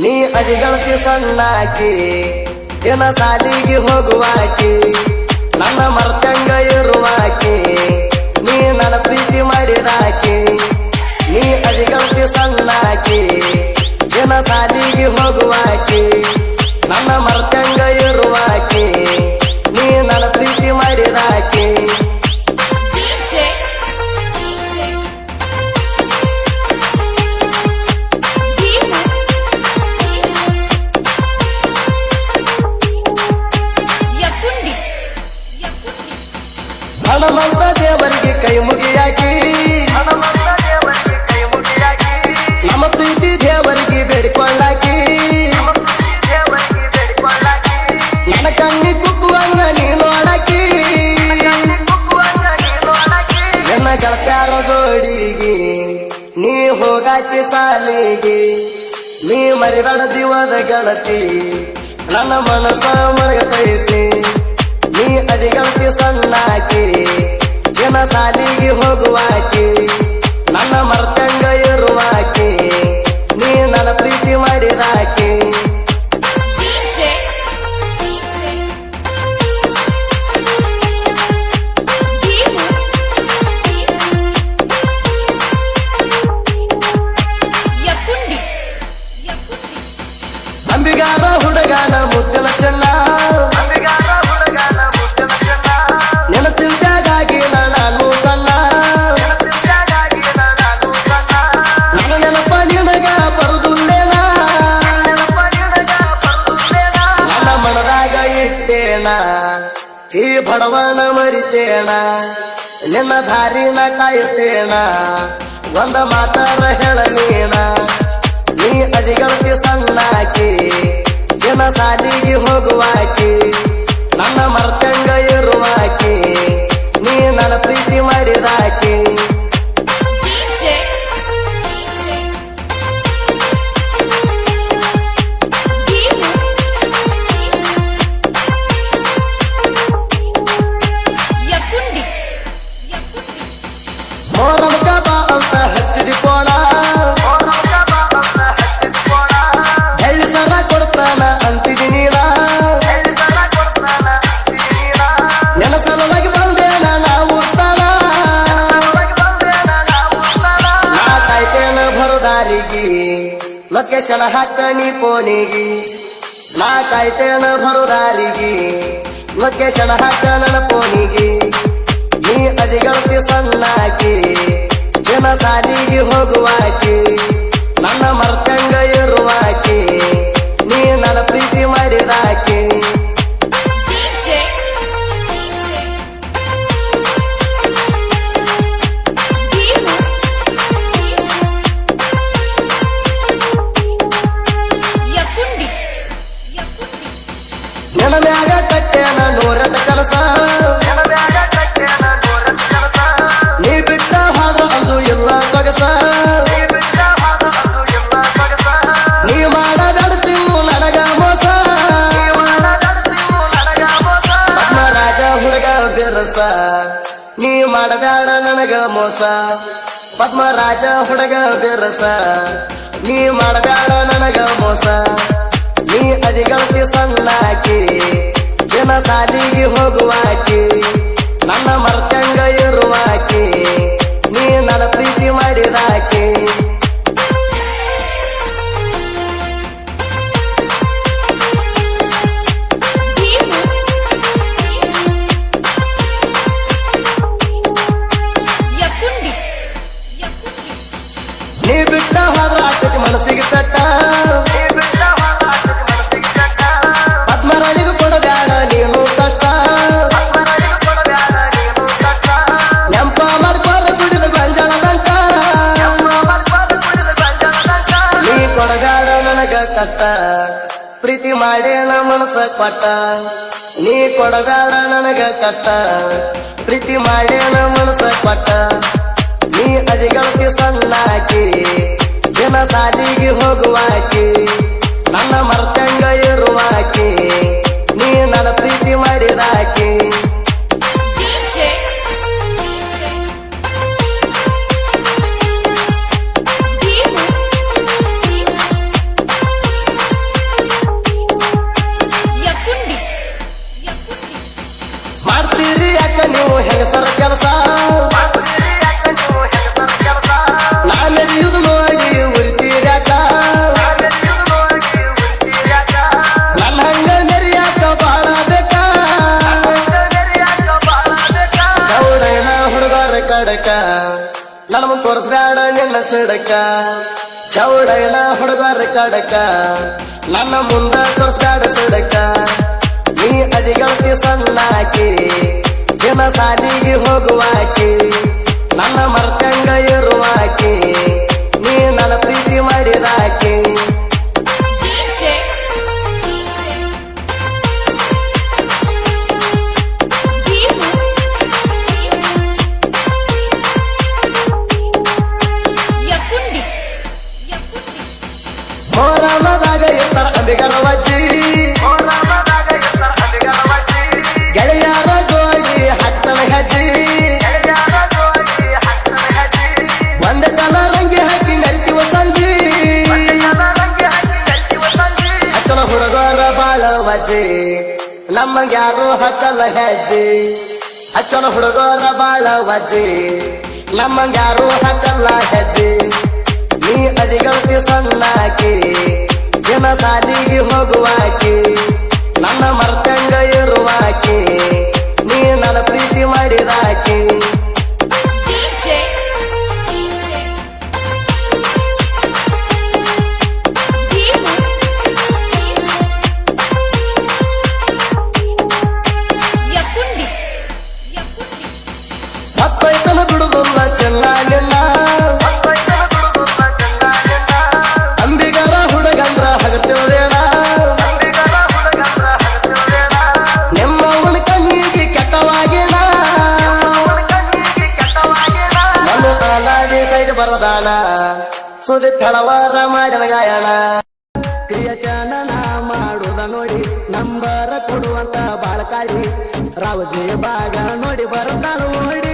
ನೀ ಅದಿಗಳತಿ ಸಣ್ಣಾಕಿ ದಿನ ಸಾಲಿಗೆ ಹೋಗುವಾಕಿ ನನ್ನ ಮರ್ತಂಗ ಇರುವಾಕಿ ನೀ ನನ್ನ ಪ್ರೀತಿ ಮಾಡಿದಾಕಿ ನೀ ಅದಿಗಳತಿ ಸಣ್ಣಾಕಿ ದಿನ ಸಾಲಿಗೆ ಹೋಗುವಾಕಿ ನನ್ನ ಮರ್ತಂಗ ಇರುವಾಕಿ ನೀ ನನ್ನ ಪ್ರೀತಿ ಮಾಡಿದಾಕಿ ಹನುಮಂತ ದೇವರಿಗೆ ಕೈ ಮುಗಿಯಾಕಿ ನಮ್ಮ ಪ್ರೀತಿ ದೇವರಿಗೆ ಬೇಡಿಕೊಳ್ಳಾಕಿ ನನ್ನ ಕಣ್ಣಿ ಕುಕ್ಕುವಂಗ ನೀ ನೋಡಾಕಿ ನನ್ನ ಗೆಳತ್ಯಾರ ಜೋಡಿಗೆ ನೀ ಹೋಗಾಕಿ ಸಾಲಿಗೆ ನೀ ಮರಿಬೇಡ ಜೀವದ ಗೆಳತಿ ನನ್ನ ಮನಸ್ಸ ಮರಗತೈತಿ ನೀ ಅದಿಗಳತಿ ಸಣ್ಣಾಕಿ ದಿನ ಸಾಲಿಗೆ ಹೋಗುವಾಕಿ ನನ್ನ ಮರ್ತಂಗ ಇರುವಾಕಿ ನೀ ನನ್ನ ಪ್ರೀತಿ ಮಾಡಿದಾಕಿ ಅಂಬಿಗಾರ ಹುಡುಗಾನ ಮುದ್ದಿನ ಚೆನ್ನ ನಿನ್ನ ಚಿಂತೆಗಾಗಿ ನಾನು ಸಣ್ಣ ನನ್ನ ನೆನಪ ನಿನಗ ಬರುದುಲ್ಲೇನ ನನ್ನ ಮನದಾಗ ಇಟ್ಟೇನ ಈ ಬಡವನ ಮರಿತೇಣ ನಿನ್ನ ದಾರಿನ ಕಾಯುತ್ತೇಣ ಒಂದ ಮಾತಾರ ಹೇಳನೇನ ನೀ ಅದಿಗಳತಿ ಸಣ್ಣಾಕಿ ದಿನ ಸಾಲಿಗೆ ಹೋಗುವಾಕಿ ನನ್ನ ಮರ್ತಂಗ ಇರುವಾಕಿ ನೀ ನನ್ನ ಪ್ರೀತಿ ಮಾಡಿದಾಕಿ ಮೋರಮಕ ಬಾ ಅಂತ ಹಚ್ಚಿದಿ ಕೋಣ ಎಳ್ಳಿಸನ ಕೊಡ್ತಾನ ಅಂತಿದಿ ನೀನ ನೆನಸಲವಾಗಿ ಬಂದೇನ ನಾವು ನಾ ಕಾಯ್ತೇನ ಬರುದಾರಿಗೆ ಲೊಕೇಶನ್ ಹಾಕಣಿ ಫೋನಿಗೆ ನಾ ಕಾಯ್ತೇನ ಬರುದಾರಿಗೆ ಲೊಕೇಶನ್ ಹಾಕ ನನ್ನ ಫೋನಿಗೆ ನೀ ಅದಿಗಳತಿ ಸಣ್ಣಾಕಿ ದಿನ ಸಾಲಿಗೆ ಹೋಗುವಾಕಿ ನನ್ನ ಮರ್ತಂಗ ಇರುವಾಕಿ ನೀ ನನ್ನ ಪ್ರೀತಿ ಮಾಡಿದಾಕಿ ನಿನ್ನ ಮ್ಯಾಗ ಕಟ್ಟೇನ ನೂರಟ ಕೆಲಸ ನೀ ಬಿಟ್ಟ ಹಾದ್ರ ಅದು ಇಲ್ಲ ಸೊಗಸ ನೀ ಮಾಡಬೇಡ್ತೀವು ನನಗ ಮೋಸ ಪದ್ಮರಾಜ ಹುಡುಗ ಬಿರಸ ನೀ ಮಾಡಬೇಡ ನನಗ ಮೋಸ ಪದ್ಮರಾಜ ಹುಡುಗ ಬಿರಸ ನೀ ಮಾಡಬೇಡ ನನಗ ಮೋಸ ನೀ ಅದಿಗಳತಿ ಸಣ್ಣಾಕಿ ದಿನ ಸಾಲಿಗೆ ಹೋಗುವಾಕಿ ನನ್ನ ಮರ್ತಂಗ ಇರುವಾಕಿ ನೀ ನನ್ನ ಪ್ರೀತಿ ಮಾಡಿದಾಕಿ ನೀ ಬಿಟ್ಟ ಹೋದ್ರ ಆಕತಿ ಮನಸ್ಸಿಗೆ ಕಟ್ಟ ಪದ್ಮರಾಜಿಗೂ ಕೊಡಬೇಡ ನೀನು ಕಷ್ಟ ನೆಂಪ ಮಾಡ್ಕೊರ ಕುಡಿದ ಗಂಜನದಂತ ನೀ ಕೊಡಬೇಡ ನನಗ ಕಷ್ಟ ಪ್ರೀತಿ ಮಾಡೇನ ಮನಸ್ಸ ಕೊಟ್ಟ ನೀ ಕೊಡಬೇಡ ನನಗ ಕಷ್ಟ ಪ್ರೀತಿ ಮಾಡೇನ ಮನಸ್ಸ ಕೊಟ್ಟ ನೀ ಅದಿಗಳತಿ ಸಣ್ಣಾಕಿ ದಿನ ಸಾಲಿಗೆ ಹೋಗುವಾಕಿ ನನ್ನ ಮರ್ತಂಗ ಇರುವಾಕಿ ನೀ ನನ್ನ ಪ್ರೀತಿ ಮಾಡಿದಾಕಿ ಸಡಕ ಚೌಡೈನ ಹುಡುಗರ ಕಡಕ ನನ್ನ ಮುಂದ ತೋರ್ಸ್ಕಾಡ ಸಡಕ ನೀ ಅದಿಗಳತಿ ಸಣ್ಣಾಕಿ ದಿನ ಸಾಲಿಗೆ ಹೋಗುವಾಕಿ ನನ್ನ ಮರ್ತಂಗ ಇರುವಾಕಿ ನೀ ನನ್ನ ಪ್ರೀತಿ ಮಾಡಿದಾಕಿ ಮೋರಮದಾಗ ಇರ್ತಾರ ಅಂಬಿಗರ ವಜ್ಜಿ ಗೆಳೆಯರ ಜೋಡಿ ಹತ್ತನ ಹೆಜ್ಜಿ ಒಂದ ಕಲರಂಗಿ ಹಾಕಿ ನರಿತೀವ ಸಂಜಿ ಹಚ್ಚಲ ಹುಡುಗರ ಬಾಳ ವಜ್ಜಿ ನಮ್ಮಂಗ್ಯಾರು ಹಚ್ಚಲ ಹೆಜ್ಜಿ ಹಚ್ಚಲ ಹುಡುಗರ ಬಾಳ ವಜ್ಜಿ ನಮ್ಮಂಗ್ಯಾರು ಹಚ್ಚಲ ಹೆಜ್ಜಿ ನೀ ಅದಿಗಳತಿ ಸಣ್ಣಾಕಿ ದಿನ ಸಾಲಿಗೆ ಹೋಗುವಾಕಿ ನನ್ನ ಮರ್ತಂಗ ಇರುವಾಕಿ ನೀ ನನ್ನ ಪ್ರೀತಿ ಮಾಡಿದಾಕಿ ಮತ್ತೈತನ ಬಿಡುದಿಲ್ಲ ಚೆನ್ನ ನಿನ್ನ ಅಂಬಿಗರ ಹುಡುಗಂದ್ರ ಹಗರ್ತೇವೇಣ ನಿಮ್ಮವನ ಕಣ್ಣಿಗೆ ಕೆಟ್ಟವಾಗೇಣ ನಾನು ಅಲಾದಿ ಸೈಡ್ ಬರದಾನ ಸುದಿ ಫಳವಾರ ಮಾಡಿದ ಗಾಯಣ ಕ್ರಿಯಶನ ಮಾಡುದ ನೋಡಿ ನಂಬರ ಕೊಡುವಂತ ಬಾಳಕಾಡಿ ರಾವಜಿ ಬಾಗ ನೋಡಿ ಬರ್ತಾನ ಓಡಿ